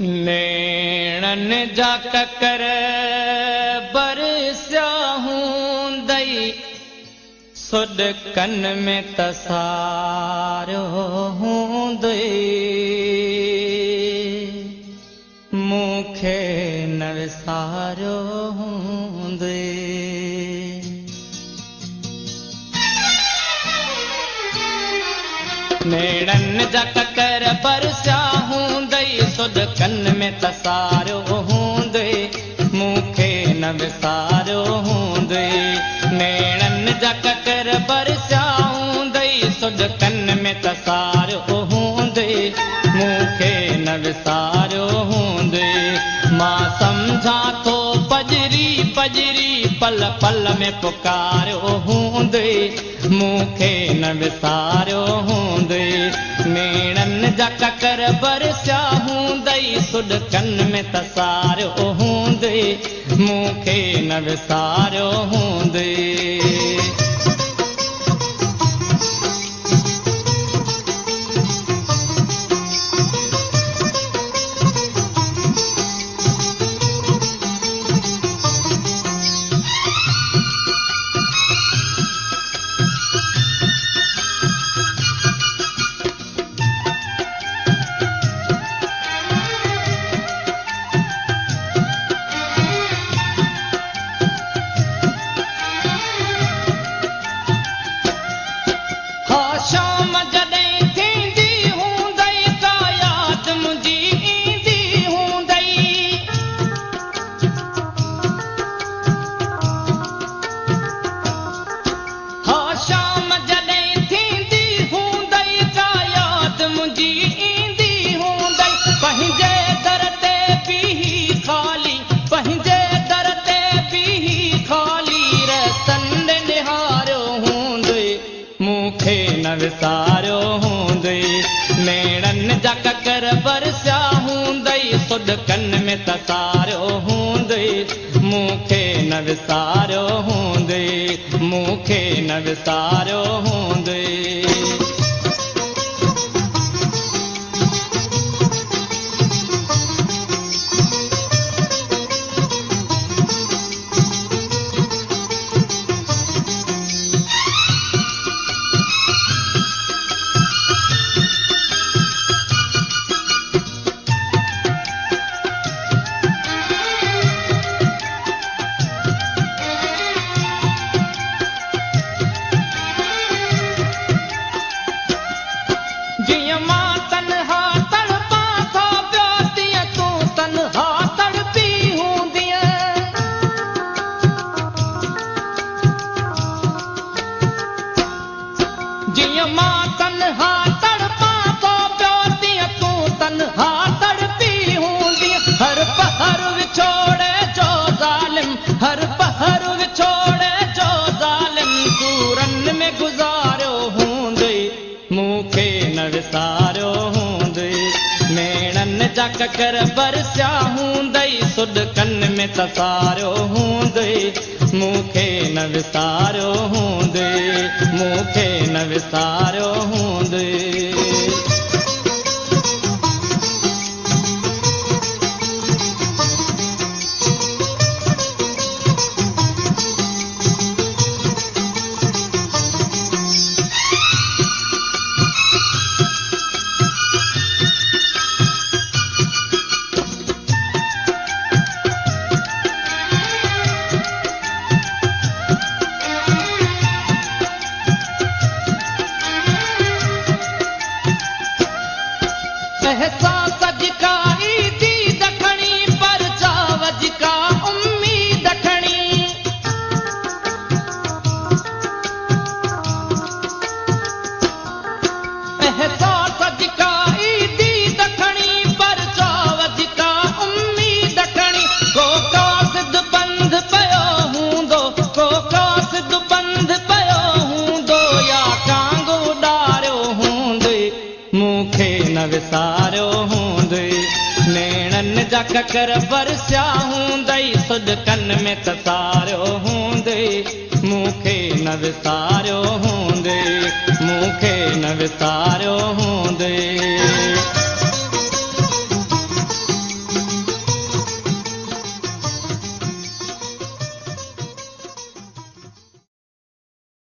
नेणन जा ककर बरसिया हूंदई सुॾकन में तसारियो हूंदई मूंखे न विसारियो हूंदई नेणन जा ककर बरसिया हूंदई सुॾकन में तसारियो हूंदई मूंखे न विसारियो हूंदई नेणन जा ककर बरसिया हूंदई सुॾकन में तसारियो हूंदई मूंखे न विसारियो हूंदई मां सम्झां थो पजरी पजरी पल पल में पुकारियो हूंदई मूंखे न विसारियो हूंदई नेणन जा ककर बरसिया हूंदई सुॾकन में तसारियो हूंदई मूंखे न विसारियो हूंदई शाम जॾहिं थींदी हूंदई का यादि मुंहिंजी ईंदी हूंदई हा शाम जॾहिं थींदी हूंदई का यादि मुंहिंजी ईंदी हूंदई पंहिंजे दर ते बीही ख़ाली पंहिंजे दर ते बीही ख़ाली रस्तन निहारियो हूंदई मूंखे न विसारियो हूंदई नेणन जा ककर बरसिया हूंदई सुॾकन में तसारियो हूंदई मूंखे न विसारियो हूंदई मूंखे न विसारियो हूंदई जीअं मां तन्हा तड़पां थो पियो तीअं तूं तन्हा तड़पी हूंदीअ जीअं मां तन्हा तड़पां थो पियो तीअं तूं तन्हा तड़पी हूंदीअ हर पहर विछोड़े जो ज़ालिम हर पहर विछोड़े जो ज़ालिम सूरन में गुज़ारियो हूंदई मूंखे न विसारियो हूंदई नेणन जा ककर बरसिया हूंदई सुॾकन में तसारियो हूंदई मूंखे न विसारियो हूंदई मूंखे न विसारियो हूंदई एहसास जिका ईदी दखणी पर चाव जिका उम्मीद खणी एहसास जिका ईदी दखणी पर चाव जिका उम्मीद खणी को कासिद बंद पियो हूंदो को कासिद बंद पियो हूंदो या कांग उॾारियो हूंदई मूंखे न विसारियो हूंदई नेणन जा ककर बरसिया हूंदई सुॾकन में तसारियो हूंदई मूंखे न विसारियो हूंदई मूंखे न विसारियो हूंदई